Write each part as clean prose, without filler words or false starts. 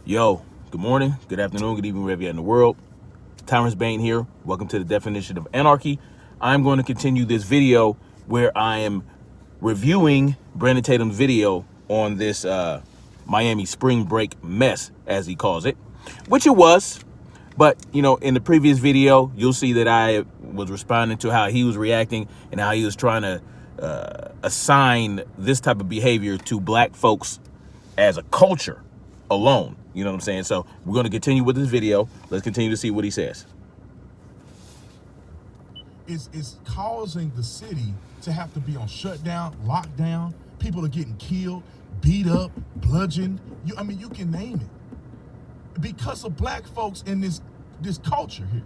Yo, good morning, good afternoon, good evening, wherever you're in the world. Tyrus Bain here. Welcome to the Definition of Anarchy. I'm going to continue this video where I am reviewing Brandon Tatum's video on this Miami spring break mess, as he calls it, which it was. But, you know, in the previous video, you'll see that I was responding to how he was reacting and how he was trying to assign this type of behavior to black folks as a culture alone. You know what I'm saying? So we're going to continue with this video. Let's continue to see what he says. It's causing the city to have to be on shutdown, lockdown. People are getting killed, beat up, bludgeoned. You can name it. Because of black folks in this culture here.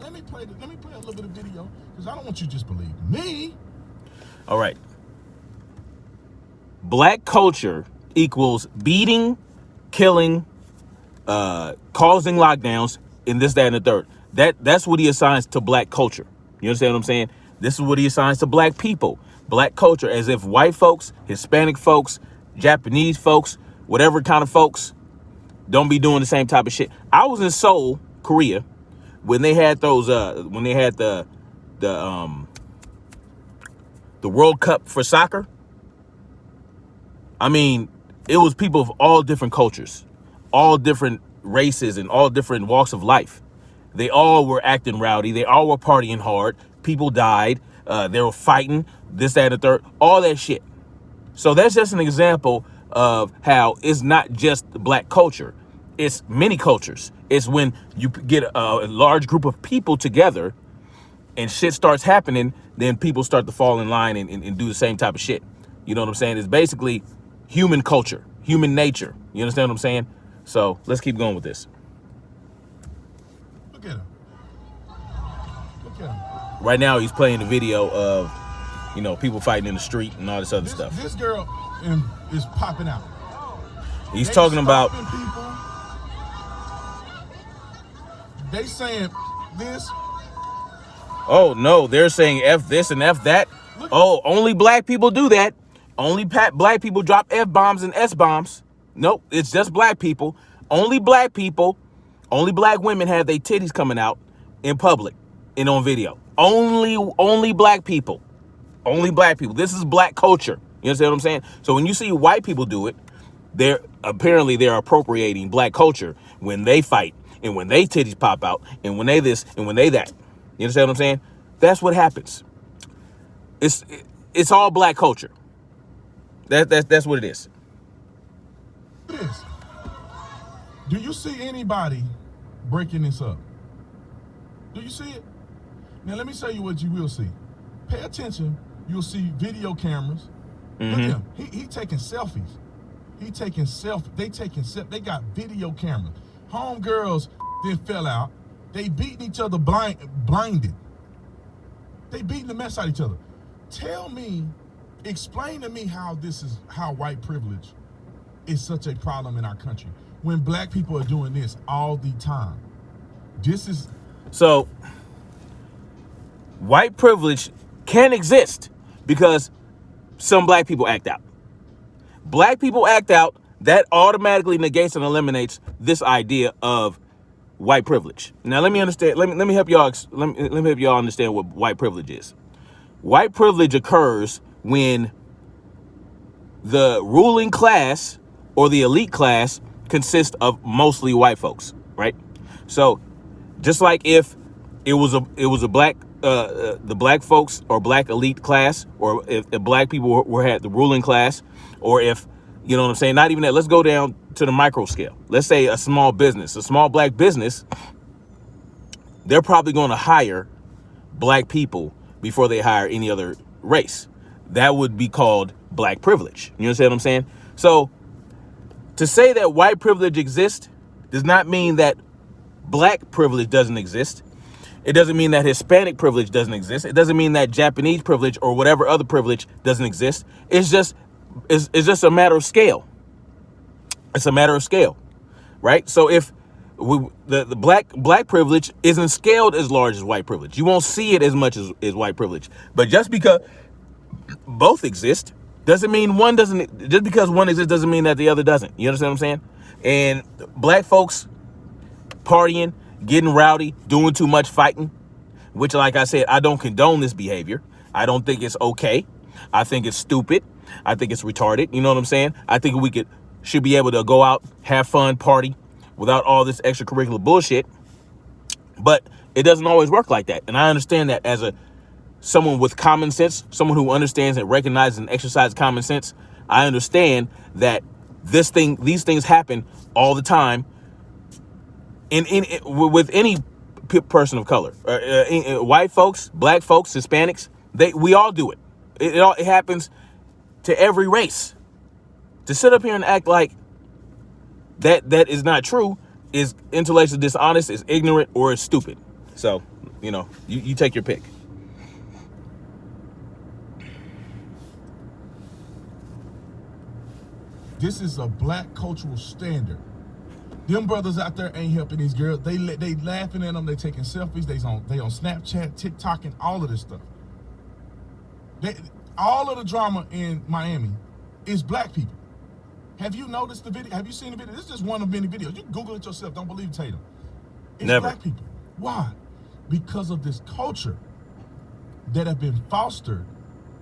Let me play a little bit of video because I don't want you to just believe me. All right. Black culture equals beating, killing, causing lockdowns, and this, that, and the third. That's what he assigns to black culture. You understand what I'm saying? This is what he assigns to black people, black culture, as if white folks, Hispanic folks, Japanese folks, whatever kind of folks, don't be doing the same type of shit. I was in Seoul, Korea, when they had those, when they had the World Cup for soccer. I mean, it was people of all different cultures, all different races, and all different walks of life. They all were acting rowdy. They all were partying hard. People died. They were fighting, this, that, and the third, all that shit. So that's just an example of how it's not just black culture. It's many cultures. It's when you get a large group of people together and shit starts happening, then people start to fall in line and do the same type of shit. You know what I'm saying? It's basically human culture, human nature. You understand what I'm saying? So let's keep going with this. Look at him. Look at him. Right now, he's playing the video of, you know, people fighting in the street and all this other stuff. This girl is popping out. He's talking about people. They saying this. Oh, no, they're saying F this and F that. Oh, only black people do that. Only black people drop F-bombs and S-bombs. Nope, it's just black people. Only black people, only black women have their titties coming out in public and on video. Only black people. Only black people. This is black culture. You understand what I'm saying? So when you see white people do it, they're appropriating black culture when they fight and when they titties pop out and when they this and when they that. You understand what I'm saying? That's what happens. It's all black culture. That's what it is. It is. Do you see anybody breaking this up? Do you see it? Now let me show you what you will see. Pay attention. You'll see video cameras. Look at him. He taking selfies. They taking selfies. They got video cameras. Homegirls then fell out. They beating each other blinded. They beating the mess out of each other. Explain to me how white privilege is such a problem in our country when black people are doing this all the time. So white privilege can exist because some black people act out. Black people act out, that automatically negates and eliminates this idea of white privilege. Now let me understand. Let me help y'all. Let me help y'all understand what white privilege is. White privilege occurs when the ruling class or the elite class consists of mostly white folks, right? So just like if it was a black the black folks or black elite class, or if black people were had the ruling class, or if, you know what I'm saying, not even that, let's go down to the micro scale. Let's say a small black business, they're probably going to hire black people before they hire any other race. That would be called black privilege. You understand what I'm saying? So to say that white privilege exists does not mean that black privilege doesn't exist. It doesn't mean that Hispanic privilege doesn't exist. It doesn't mean that Japanese privilege or whatever other privilege doesn't exist. It's just a matter of scale. It's a matter of scale, right? So if the black privilege isn't scaled as large as white privilege, you won't see it as much as white privilege. But just because both exist Doesn't mean one doesn't, just because one exists doesn't mean that the other doesn't. You understand what I'm saying? And black folks partying, getting rowdy, doing too much fighting, which, like I said, I don't condone this behavior. I don't think it's okay. I think it's stupid. I think it's retarded. You know what I'm saying? I think we should be able to go out, have fun, party without all this extracurricular bullshit. But it doesn't always work like that. And I understand that as someone with common sense, someone who understands and recognizes and exercises common sense. I understand that these things happen all the time with any person of color, white folks, black folks, Hispanics. We all do it. It happens to every race. To sit up here and act like that is not true is intellectually dishonest, is ignorant, or is stupid. So, you take your pick. This is a black cultural standard. Them brothers out there ain't helping these girls. They laughing at them. They taking selfies. They on Snapchat, TikTok, and all of this stuff. All of the drama in Miami is black people. Have you noticed the video? Have you seen the video? This is just one of many videos. You can Google it yourself. Don't believe Tatum. It's Never. Black people. Why? Because of this culture that have been fostered,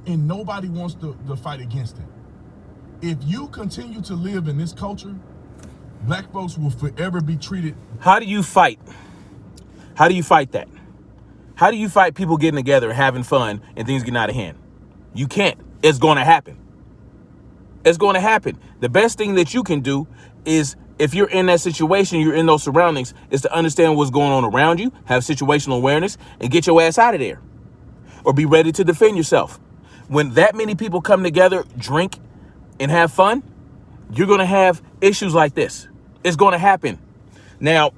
and nobody wants to fight against it. If you continue to live in this culture, black folks will forever be treated. How do you fight? How do you fight that? How do you fight people getting together and having fun and things getting out of hand? You can't. It's going to happen. It's going to happen. The best thing that you can do is, if you're in that situation, you're in those surroundings, is to understand what's going on around you, have situational awareness, and get your ass out of there. Or be ready to defend yourself. When that many people come together, drink, and have fun, you're going to have issues like this. It's going to happen. Now,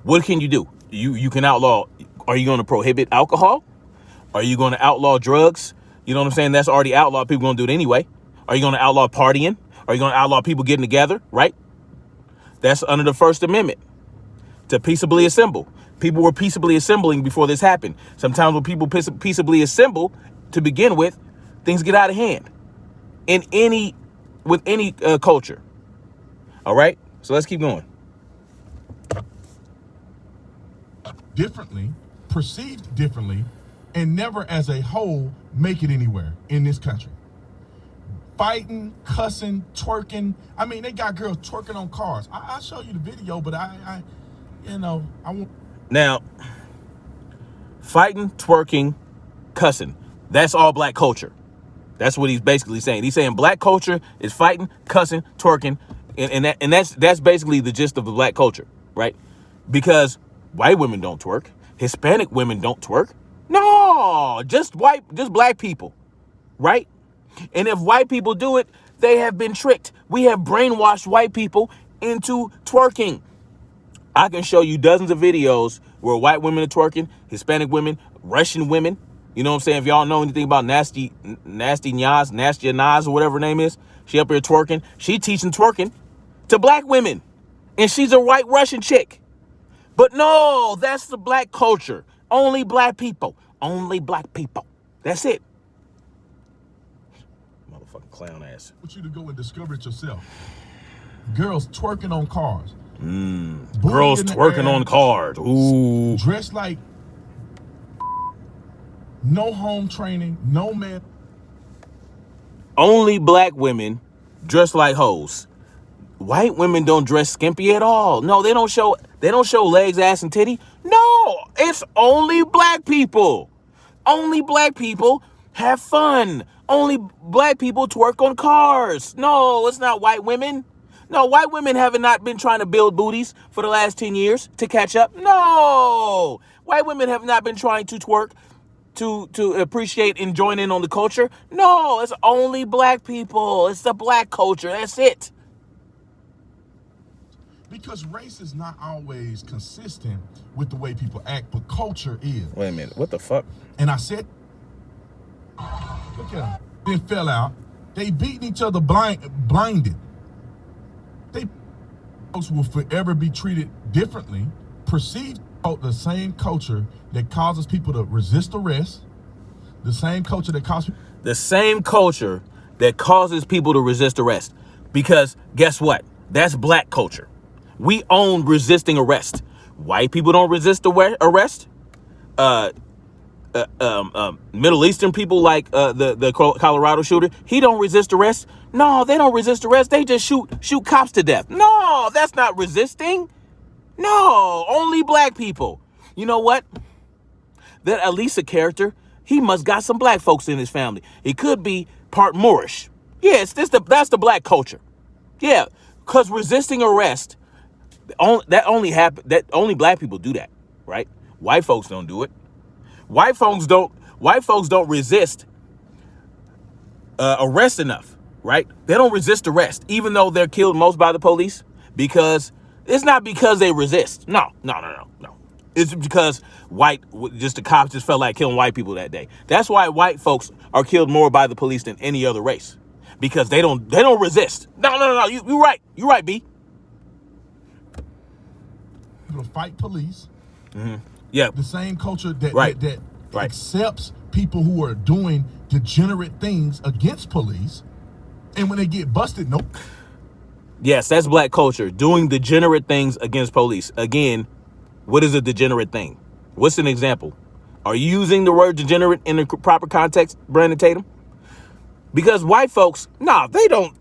what can you do? You can outlaw. Are you going to prohibit alcohol? Are you going to outlaw drugs? You know what I'm saying? That's already outlawed. People going to do it anyway. Are you going to outlaw partying? Are you going to outlaw people getting together? Right? That's under the First Amendment. To peaceably assemble. People were peaceably assembling before this happened. Sometimes when people peaceably assemble to begin with, things get out of hand. With any culture. All right? So let's keep going. Differently, perceived differently, and never as a whole make it anywhere in this country. Fighting, cussing, twerking. I mean, they got girls twerking on cars. I'll show you the video, but I won't. Now, fighting, twerking, cussing. That's all black culture. That's what he's basically saying. He's saying black culture is fighting, cussing, twerking, and that's basically the gist of the black culture, right? Because white women don't twerk, Hispanic women don't twerk. No, just black people, right? And if white people do it, they have been tricked. We have brainwashed white people into twerking. I can show you dozens of videos where white women are twerking, Hispanic women, Russian women. You know what I'm saying? If y'all know anything about Nasty Naz, or whatever her name is, she up here twerking. She teaching twerking to black women. And she's a white Russian chick. But no, that's the black culture. Only black people. Only black people. That's it. Motherfucking clown ass. I want you to go and discover it yourself. Girls twerking on cars. Girls twerking on cars. Ooh. Dressed like no home training, no man. Only black women dress like hoes. White women don't dress skimpy at all. No, they don't show legs, ass, and titty. No, it's only black people. Only black people have fun. Only black people twerk on cars. No, it's not white women. No, white women have not been trying to build booties for the last 10 years to catch up. No, white women have not been trying to twerk to appreciate and join in on the culture. No, it's only black people. It's the black culture. That's it. Because race is not always consistent with the way people act, but culture is. Wait a minute. What the fuck? And I said, look at them. They fell out. They beating each other blinded. They folks will forever be treated differently, perceived the same culture that causes people to resist arrest, the same culture that causes people. The same culture that causes people to resist arrest. Because guess what? That's black culture. We own resisting arrest. White people don't resist arrest. Middle Eastern people like the Colorado shooter, he don't resist arrest. No, they don't resist arrest. They just shoot cops to death. No, that's not resisting. No, only black people. You know what? That Elisa character, he must got some black folks in his family. It could be part Moorish. Yes, that's the black culture. Yeah, because resisting arrest, that only black people do that, right? White folks don't do it. White folks don't resist arrest enough, right? They don't resist arrest, even though they're killed most by the police, because it's not because they resist. No. It's because the cops just felt like killing white people that day. That's why white folks are killed more by the police than any other race, because they don't resist. No. You're right. You're right, B. You'll fight police. Mm-hmm. Yeah. The same culture that right. that accepts people who are doing degenerate things against police, and when they get busted, nope. Yes, that's black culture, doing degenerate things against police. Again, what is a degenerate thing? What's an example? Are you using the word degenerate in the proper context, Brandon Tatum? Because white folks, they don't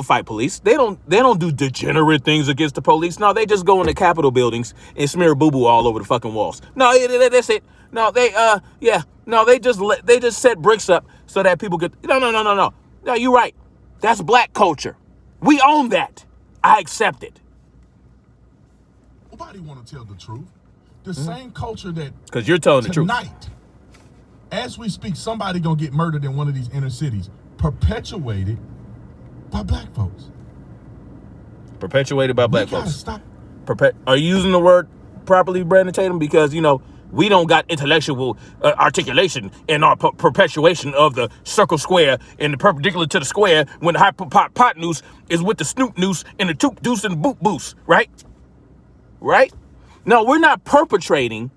fight police. They don't do degenerate things against the police. No, they just go into Capitol buildings and smear boo-boo all over the fucking walls. No, that's it. No, they just set bricks up so that people could. No. No, you're right. That's black culture. We own that. I accept it. Nobody want to tell the truth. The same culture that, because you're telling the truth. Tonight, as we speak, somebody gonna get murdered in one of these inner cities, perpetuated by black folks. Perpetuated by black folks. Stop. Are you using the word properly, Brandon Tatum? Because, we don't got intellectual articulation in our perpetuation of the circle square and the perpendicular to the square when the hypotenuse is with the snoot noose and the toot deuce and the boot boost, right? Right? No, we're not perpetrating.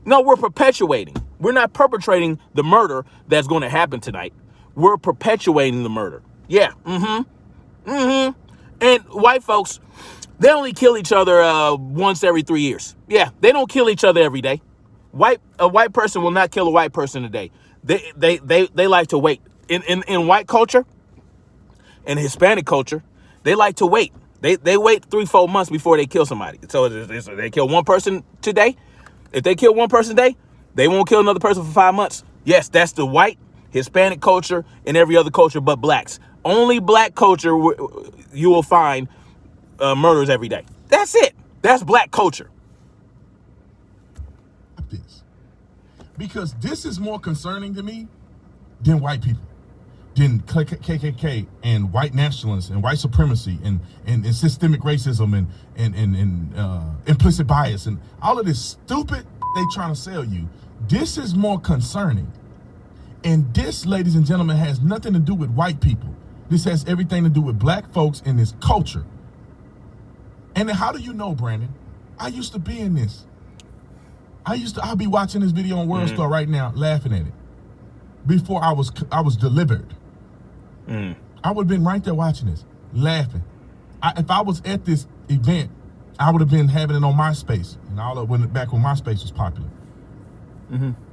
No, we're perpetuating. We're not perpetrating the murder that's going to happen tonight. We're perpetuating the murder. Yeah. And white folks, they only kill each other once every 3 years. Yeah, they don't kill each other every day. A white person will not kill a white person today. They like to wait. In white culture, in Hispanic culture, they like to wait. They wait 3-4 months before they kill somebody. So they kill one person today. If they kill one person today, they won't kill another person for 5 months. Yes, that's the white, Hispanic culture, and every other culture but blacks. Only black culture you will find murders every day. That's it. That's black culture. This, because this is more concerning to me than white people, than KKK and white nationalists and white supremacy and systemic racism and implicit bias and all of this stupid they trying to sell you. This is more concerning. And this, ladies and gentlemen, has nothing to do with white people. This has everything to do with black folks in this culture. And then how do you know, Brandon? I used to be in this. I'll be watching this video on World Star right now, laughing at it. Before I was delivered. I would have been right there watching this, laughing. If I was at this event, I would have been having it on MySpace, and all of back when MySpace was popular.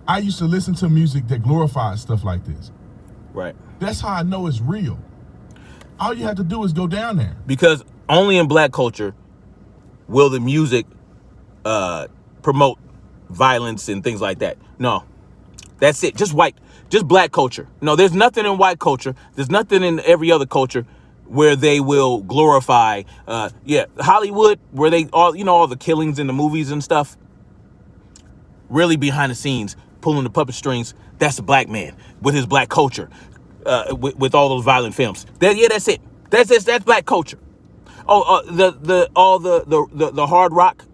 I used to listen to music that glorified stuff like this. Right. That's how I know it's real. All you have to do is go down there. Because only in black culture will the music promote violence and things like that. No, that's it. Just black culture. No, there's nothing in white culture. There's nothing in every other culture where they will glorify. Hollywood, where they all the killings in the movies and stuff. Really behind the scenes, pulling the puppet strings. That's a black man with his black culture, with all those violent films. That's it. That's black culture. Oh, the hard rock.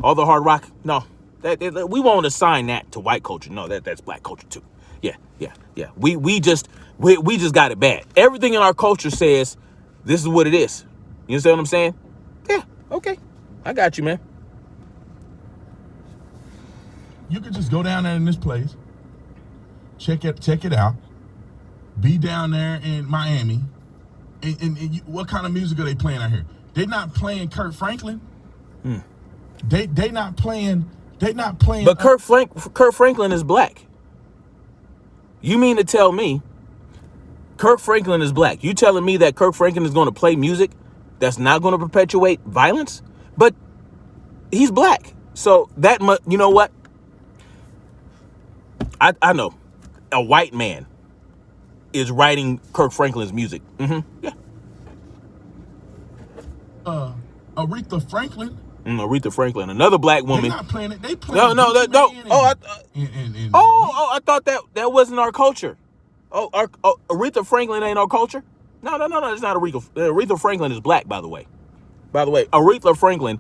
All the hard rock. No, we won't assign that to white culture. No, that's black culture too. Yeah. We just got it bad. Everything in our culture says this is what it is. You understand what I'm saying? Yeah. Okay. I got you, man. You could just go down there in this place, check it out. Be down there in Miami, and what kind of music are they playing out here? They're not playing Kurt Franklin. They not playing. They not playing. But Kurt Franklin is black. You mean to tell me Kurt Franklin is black? You telling me that Kurt Franklin is going to play music that's not going to perpetuate violence? But he's black. So that you know what? I know a white man is writing Kurt Franklin's music. Yeah. Aretha Franklin. Aretha Franklin, another black woman. They're not playing it. They playing. No. I thought that wasn't our culture. Aretha Franklin ain't our culture. No. It's not Aretha. Aretha Franklin is black, by the way. Aretha Franklin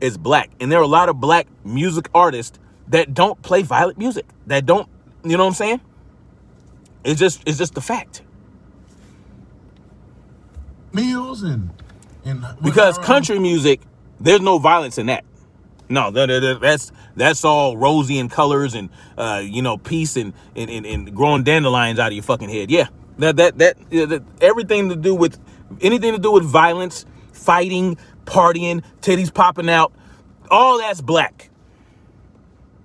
is black, and there are a lot of black music artists that don't play violent music. That don't, you know what I'm saying? It's just the fact. Mills and because country music, there's no violence in that. No, that's all rosy in colors and peace and growing dandelions out of your fucking head. Yeah, that everything to do with anything to do with violence, fighting, partying, titties popping out, all that's black.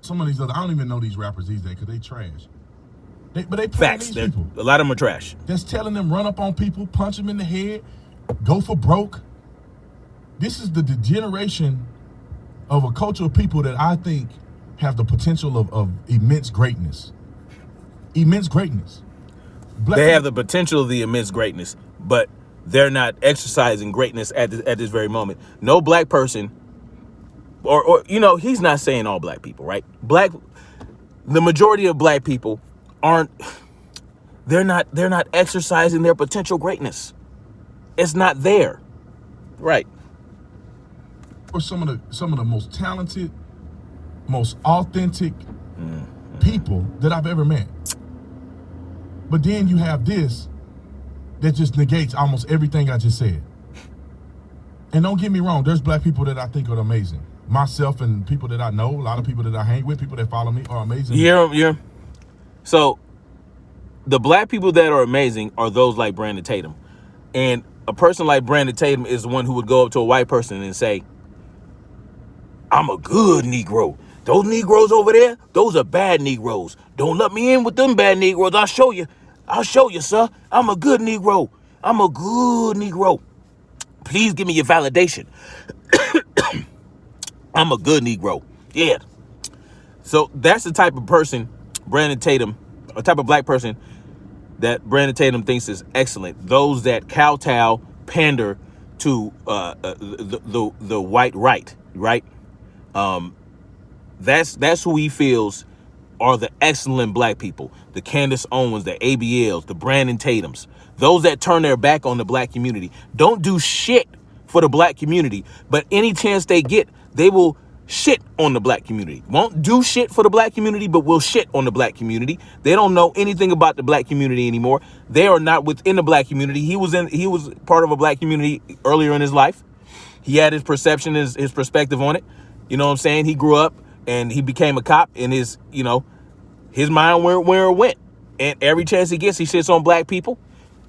Some of these other, I don't even know these rappers these days because they trash. But they facts. These people. A lot of them are trash. Just telling them run up on people, punch them in the head, go for broke. This is the degeneration of a culture of people that I think have the potential of immense greatness. Immense greatness. They have the potential of the immense greatness, but they're not exercising greatness at this very moment. No black person, or he's not saying all black people, right? The majority of black people they're not exercising their potential greatness. It's not there. Right. Or some of the most talented, most authentic people that I've ever met. But then you have this that just negates almost everything I just said. And don't get me wrong, there's black people that I think are amazing. Myself and people that I know, a lot of people that I hang with, people that follow me are amazing. Yeah. So the black people that are amazing are those like Brandon Tatum. And a person like Brandon Tatum is one who would go up to a white person and say, I'm a good Negro. Those Negroes over there, those are bad Negroes. Don't let me in with them bad Negroes. I'll show you, sir. I'm a good Negro. I'm a good Negro. Please give me your validation. I'm a good Negro. Yeah. So that's the type of person Brandon Tatum, a type of black person that Brandon Tatum thinks is excellent. Those that kowtow, pander to the white right? That's who he feels are the excellent black people. The Candace Owens, the ABLs, the Brandon Tatums. Those that turn their back on the black community. Don't do shit for the black community, but any chance they get, they will shit on the black community. Won't do shit for the black community, but will shit on the black community. They don't know anything about the black community anymore. They are not within the black community. He was part of a black community earlier in his life. He had his perception, his perspective on it. You know what I'm saying? He grew up and he became a cop, and his mind where it went. And every chance he gets, he shits on black people,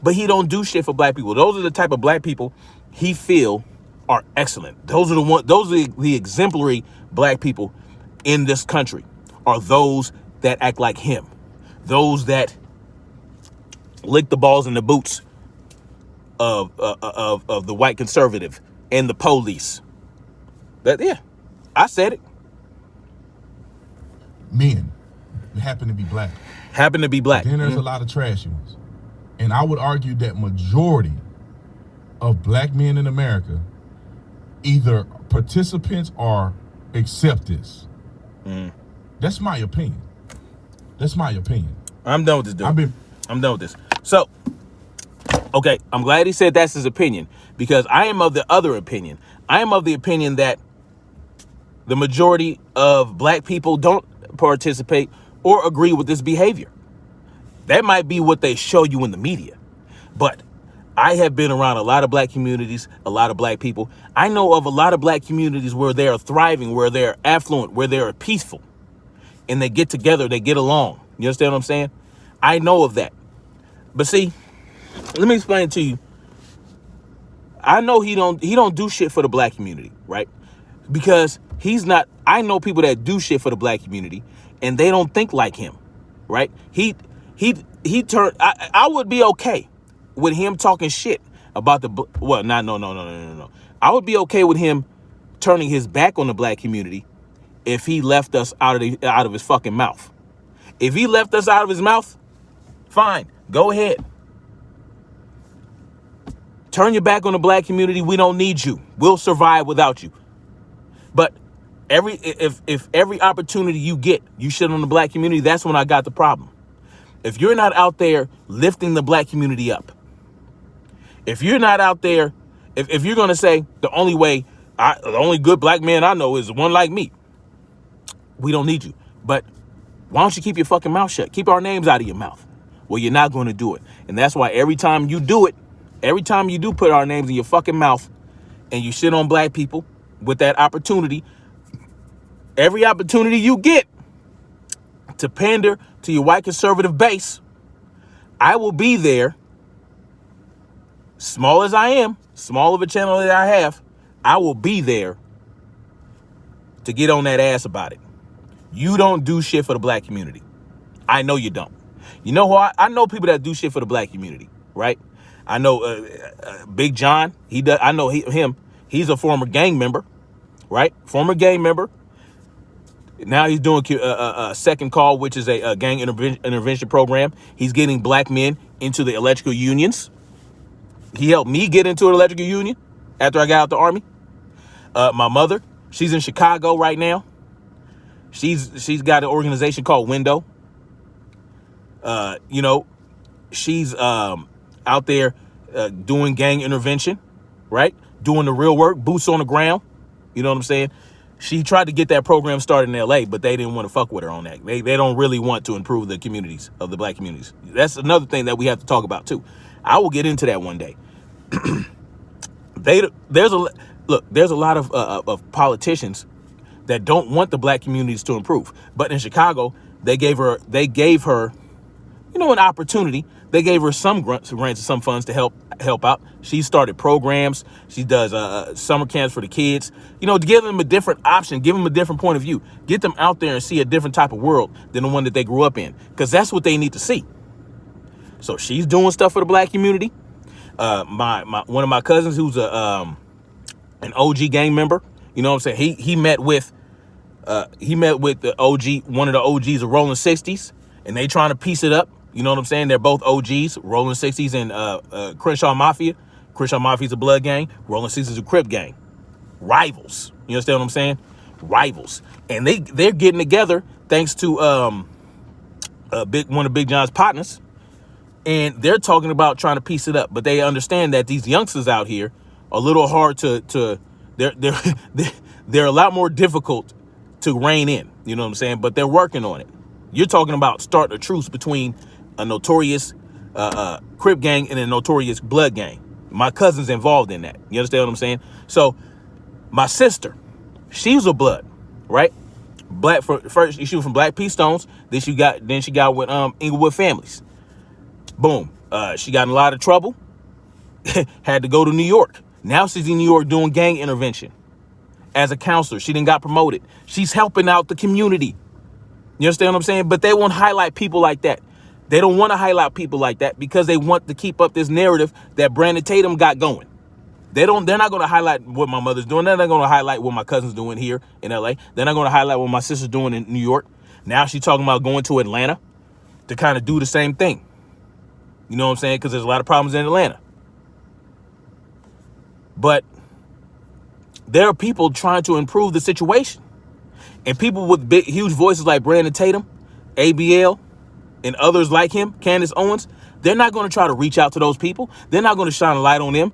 but he don't do shit for black people. Those are the type of black people he feel are excellent. Those are the exemplary black people in this country, are those that act like him. Those that lick the balls in the boots of the white conservative and the police. I said it. Men that happen to be black. Then there's a lot of trashy ones. And I would argue that majority of black men in America either participants or accept this. That's my opinion. I'm done with this, dude. I'm done with this. So, okay, I'm glad he said that's his opinion, because I am of the other opinion. I am of the opinion that the majority of black people don't participate or agree with this behavior. That might be what they show you in the media. But I have been around a lot of black communities, a lot of black people. I know of a lot of black communities where they are thriving, where they're affluent, where they're peaceful. And they get together, they get along. You understand what I'm saying? I know of that. But see, let me explain it to you. I know he don't do shit for the black community, right? Because he's not. I know people that do shit for the black community, and they don't think like him, right? He turned. I would be okay with him talking shit about the. Well, not no. I would be okay with him turning his back on the black community if he left us out of his fucking mouth. If he left us out of his mouth, fine, go ahead. Turn your back on the black community. We don't need you. We'll survive without you. But if every opportunity you get, you shit on the black community, that's when I got the problem. If you're not out there lifting the black community up, if you're not out there, if you're going to say the only good black man I know is one like me, we don't need you. But why don't you keep your fucking mouth shut? Keep our names out of your mouth. Well, you're not going to do it. And that's why every time you do it, every time you do put our names in your fucking mouth and you shit on black people with that opportunity, every opportunity you get to pander to your white conservative base, I will be there. Small as I am, small of a channel that I have, I will be there to get on that ass about it. You don't do shit for the black community. I know you don't. You know who I know people that do shit for the black community, right? I know Big John. He does. I know him. He's a former gang member, right? Former gang member. Now he's doing a second call, which is a gang intervention program. He's getting black men into the electrical unions. He helped me get into an electrical union after I got out the Army. My mother, she's in Chicago right now. She's got an organization called Window. She's out there doing gang intervention, right? Doing the real work, boots on the ground. You know what I'm saying? She tried to get that program started in LA, but they didn't want to fuck with her on that. They don't really want to improve the communities of the black communities. That's another thing that we have to talk about too. I will get into that one day. There's a lot of politicians that don't want the black communities to improve. But in Chicago, they gave her, an opportunity. They gave her some grants and some funds to help out. She started programs. She does summer camps for the kids, to give them a different option, give them a different point of view, get them out there and see a different type of world than the one that they grew up in, because that's what they need to see. So she's doing stuff for the black community. One of my cousins, who's an OG gang member, you know what I'm saying? He met with the OG, one of the OGs of Rolling 60s, and they trying to piece it up. You know what I'm saying? They're both OGs, Rolling 60s and Crenshaw Mafia. Crenshaw Mafia's a blood gang. Rolling 60s is a Crip gang. Rivals. You understand what I'm saying? Rivals. And they're getting together thanks to one of Big John's partners. And they're talking about trying to piece it up. But they understand that these youngsters out here are a little hard they're a lot more difficult to rein in. You know what I'm saying? But they're working on it. You're talking about starting a truce between a notorious Crip gang and a notorious blood gang. My cousin's involved in that. You understand what I'm saying? So my sister, she was a blood, right? Black first, she was from Black P Stones. Then she got with Inglewood Families. Boom. She got in a lot of trouble. Had to go to New York. Now she's in New York doing gang intervention as a counselor. She done got promoted. She's helping out the community. You understand what I'm saying? But they won't highlight people like that. They don't want to highlight people like that because they want to keep up this narrative that Brandon Tatum got going. They're not going to highlight what my mother's doing. They're not going to highlight what my cousin's doing here in LA. They're not going to highlight what my sister's doing in New York. Now she's talking about going to Atlanta to kind of do the same thing. You know what I'm saying? Because there's a lot of problems in Atlanta. But there are people trying to improve the situation. And people with big, huge voices like Brandon Tatum, ABL, and others like him, Candace Owens, they're not going to try to reach out to those people. They're not going to shine a light on them